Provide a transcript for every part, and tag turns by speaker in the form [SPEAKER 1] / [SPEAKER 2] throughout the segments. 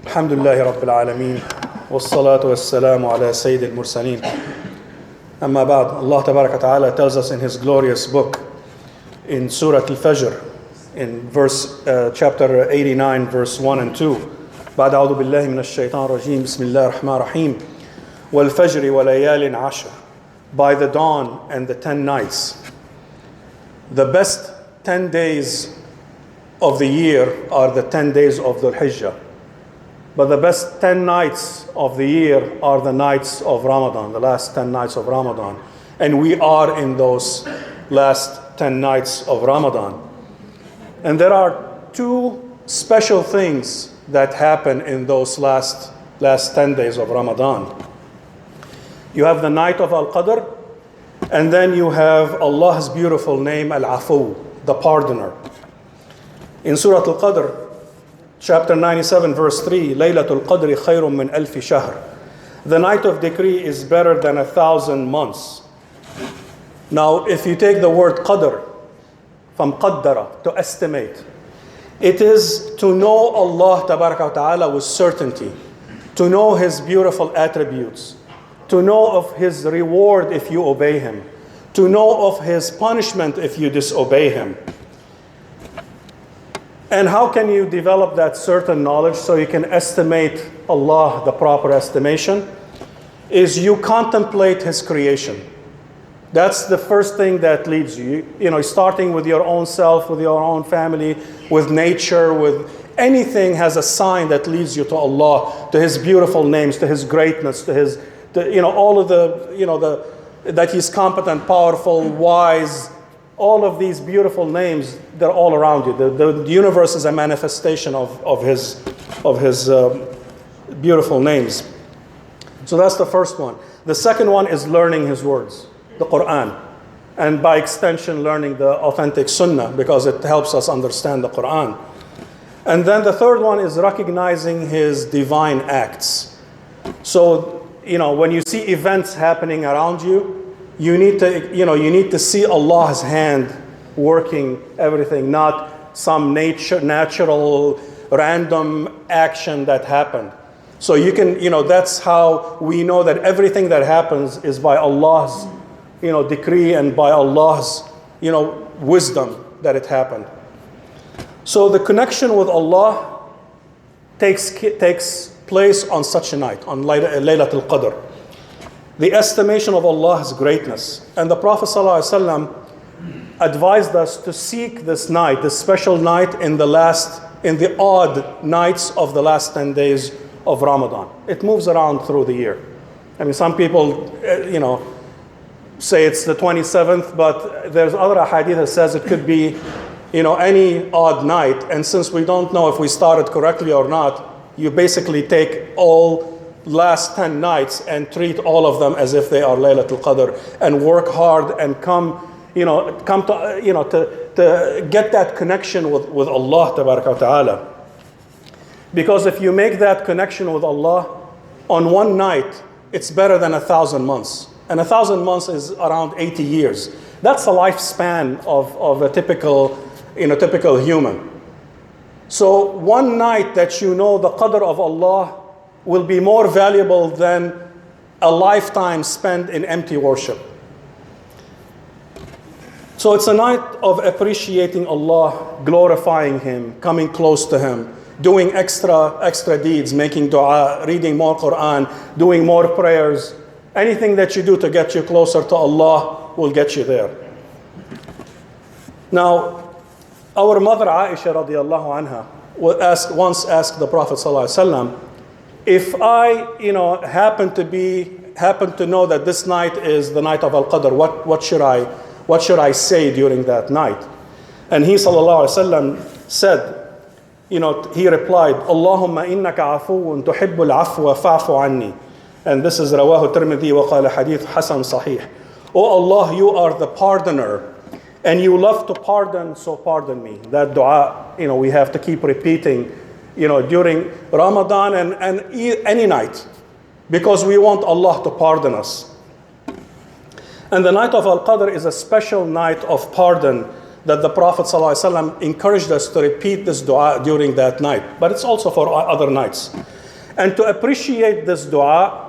[SPEAKER 1] الحمد لله رب العالمين والصلاة والسلام على سيد المرسلين. أما بعد, Allah Tabaraka Ta'ala tells us in His glorious book in Surah Al-Fajr in chapter 89 verse 1 and 2. بعد أعوذ بالله من الشيطان الرجيم بسم الله الرحمن الرحيم والفجر وليال عشر. By the dawn and the 10 nights. The best 10 days of the year are the 10 days of Dhul Hijjah. But the best 10 nights of the year are the nights of Ramadan, the last 10 nights of Ramadan. And we are in those last 10 nights of Ramadan. And there are two special things that happen in those last 10 days of Ramadan. You have the night of Al-Qadr, and then you have Allah's beautiful name, Al-Afu, the pardoner. In Surah Al-Qadr, chapter 97, verse 3, Laylatul Qadri khayrun min alfi shahr. The night of decree is better than 1,000 months. Now, if you take the word qadr, from qaddara, to estimate, it is to know Allah Tabaraka wa Ta'ala with certainty, to know His beautiful attributes, to know of His reward if you obey Him, to know of His punishment if you disobey Him. And how can you develop that certain knowledge so you can estimate Allah, the proper estimation? Is you contemplate His creation. That's the first thing that leads you. Starting with your own self, with your own family, with nature, with anything has a sign that leads you to Allah, to His beautiful names, to His greatness, to His, all of that He's competent, powerful, wise. All of these beautiful names, they're all around you. The universe is a manifestation of His beautiful names. So that's the first one. The second one is learning His words, the Quran. And by extension, learning the authentic Sunnah, because it helps us understand the Quran. And then the third one is recognizing His divine acts. So, when you see events happening around you, you need to see Allah's hand working everything, not some natural, random action that happened. So you can, that's how we know that everything that happens is by Allah's, decree and by Allah's, wisdom that it happened. So the connection with Allah takes place on such a night, on Laylatul Qadr. The estimation of Allah's greatness. And the Prophet ﷺ advised us to seek this night, this special night in the odd nights of the last 10 days of Ramadan. It moves around through the year. I mean, some people, say it's the 27th, but there's other hadith that says it could be, any odd night. And since we don't know if we started correctly or not, you basically take all last 10 nights and treat all of them as if they are Laylatul Qadr and work hard and come to get that connection with Allah Tabaraka wa Ta'ala. Because if you make that connection with Allah on one night, it's better than 1,000 months. And 1,000 months is around 80 years. That's a lifespan of a typical human. So one night that you know the qadr of Allah will be more valuable than a lifetime spent in empty worship. So it's a night of appreciating Allah, glorifying Him, coming close to Him, doing extra deeds, making dua, reading more Quran, doing more prayers. Anything that you do to get you closer to Allah will get you there. Now, our mother Aisha radiallahu anha once asked the Prophet sallallahu alaihi wasallam, if I, happen to know that this night is the night of Al-Qadr, what should I say during that night? And he sallallahu alaihi wasallam said, he replied, Allahumma innaka afuun tuhibbul afwa fa'fu anni. And this is Rawahu Tirmidhi wa qala hadith Hasan Sahih. Oh Allah, you are the pardoner, and you love to pardon, so pardon me. That dua, we have to keep repeating during Ramadan and any night, because we want Allah to pardon us. And the night of Al-Qadr is a special night of pardon that the Prophet ﷺ encouraged us to repeat this dua during that night. But it's also for other nights. And to appreciate this dua,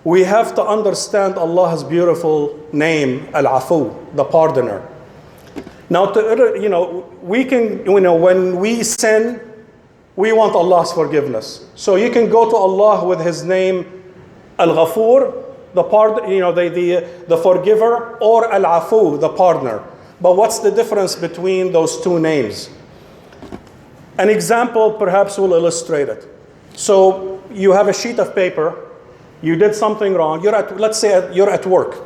[SPEAKER 1] we have to understand Allah's beautiful name, Al-Afu, the pardoner. Now, we can, when we sin, we want Allah's forgiveness. So you can go to Allah with His name, Al-Ghafur, the forgiver, or Al-Afu, the pardoner. But what's the difference between those two names? An example perhaps will illustrate it. So you have a sheet of paper. You did something wrong. Let's say you're at work.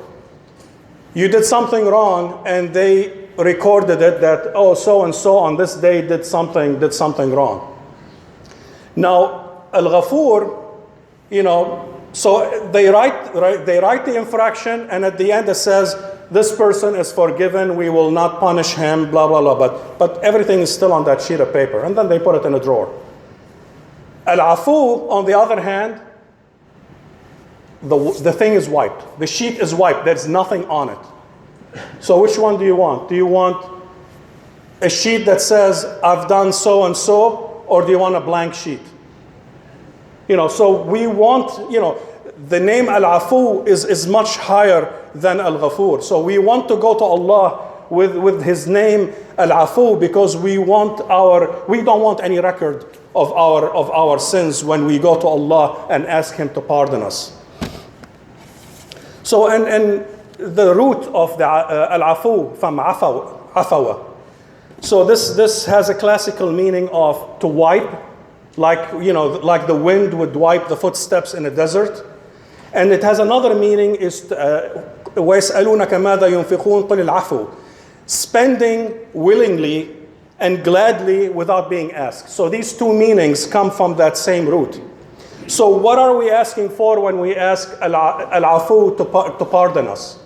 [SPEAKER 1] You did something wrong, and they recorded it that, oh, so and so on this day did something wrong. Now, Al-Ghafur, so they write the infraction, and at the end it says, this person is forgiven, we will not punish him, blah, blah, blah. But everything is still on that sheet of paper, and then they put it in a drawer. Al-Afu, on the other hand, the thing is wiped. The sheet is wiped. There's nothing on it. So which one do you want? Do you want a sheet that says, I've done so and so, or do you want a blank sheet? So we want, the name Al-Afu is much higher than Al-Ghafur. So we want to go to Allah with His name Al-Afu, because we don't want any record of our sins when we go to Allah and ask Him to pardon us. So, and the root of the Al-Afu from Afawa. So this has a classical meaning of to wipe, like the wind would wipe the footsteps in a desert. And it has another meaning, is وَيَسْأَلُونَكَ مَاذَا يُنْفِقُونَ قُلِ الْعَفُوِ, spending willingly and gladly without being asked. So these two meanings come from that same root. So what are we asking for when we ask Al-Afu to pardon us?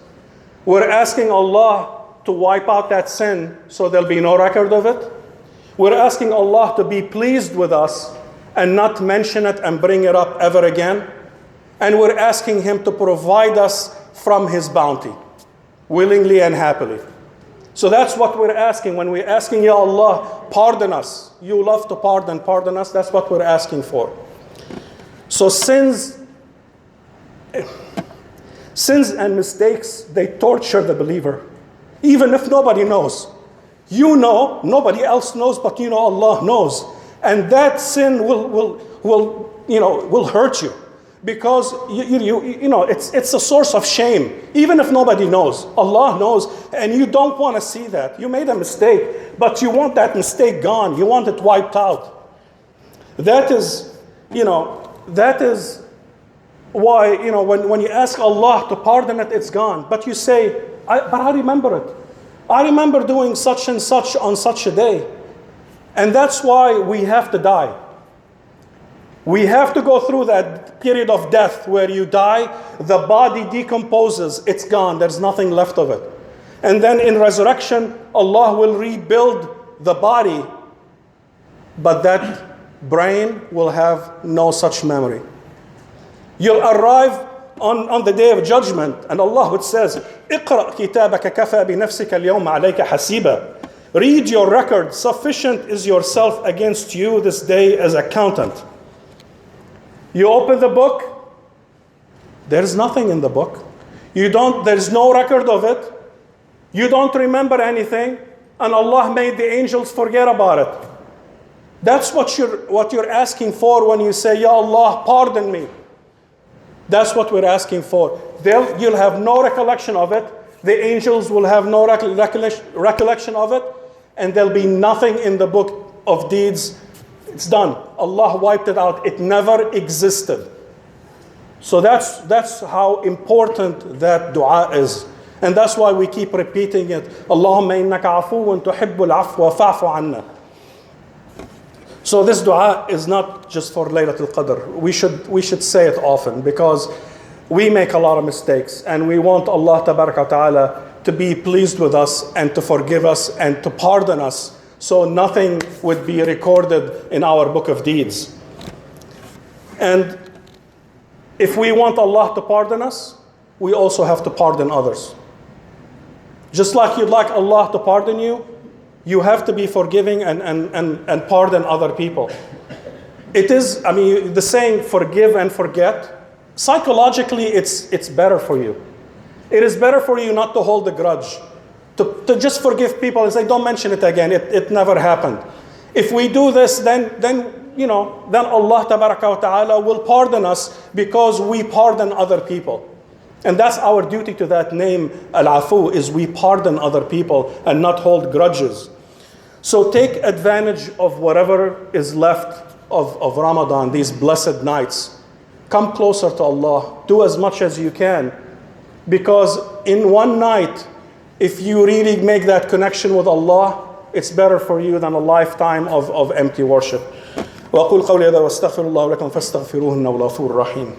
[SPEAKER 1] We're asking Allah to wipe out that sin so there'll be no record of it. We're asking Allah to be pleased with us and not mention it and bring it up ever again. And we're asking Him to provide us from His bounty, willingly and happily. So that's what we're asking. When we're asking, Ya Allah, pardon us. You love to pardon us. That's what we're asking for. So sins and mistakes, they torture the believer. Even if nobody knows. Nobody else knows, but Allah knows. And that sin will hurt you. Because it's a source of shame. Even if nobody knows, Allah knows, and you don't want to see that. You made a mistake, but you want that mistake gone. You want it wiped out. That is why, when you ask Allah to pardon it, it's gone. But you say, but I remember it. I remember doing such and such on such a day. And that's why we have to die. We have to go through that period of death where you die, the body decomposes, it's gone, there's nothing left of it. And then in resurrection, Allah will rebuild the body, but that brain will have no such memory. You'll arrive on the day of judgment, and Allah says, اقرأ كتابك كفى بنفسك اليوم عليك حسيبا. Read your record, sufficient is yourself against you this day as accountant. You open the book, there's nothing in the book. There's no record of it. You don't remember anything, and Allah made the angels forget about it. That's what you're asking for when you say, Ya Allah, pardon me. That's what we're asking for. You'll have no recollection of it. The angels will have no recollection of it. And there'll be nothing in the book of deeds. It's done. Allah wiped it out. It never existed. So that's how important that dua is. And that's why we keep repeating it. Allahumma innaka afuwun tuhibbul afwa fa'fu anna. So this dua is not just for Laylatul Qadr. We should say it often, because we make a lot of mistakes, and we want Allah Ta'ala to be pleased with us and to forgive us and to pardon us, so nothing would be recorded in our book of deeds. And if we want Allah to pardon us, we also have to pardon others. Just like you'd like Allah to pardon you, you have to be forgiving and pardon other people. It is, the saying forgive and forget, psychologically it's better for you. It is better for you not to hold a grudge, to just forgive people and say, don't mention it again, it never happened. If we do this, then Allah tabaraka wa ta'ala will pardon us because we pardon other people. And that's our duty to that name, Al-Afu, is we pardon other people and not hold grudges. So take advantage of whatever is left of Ramadan, these blessed nights. Come closer to Allah. Do as much as you can. Because in one night, if you really make that connection with Allah, it's better for you than a lifetime of empty worship. وأقول قولي هذا واستغفر الله لكم فاستغفروه إنه غفور رحيم.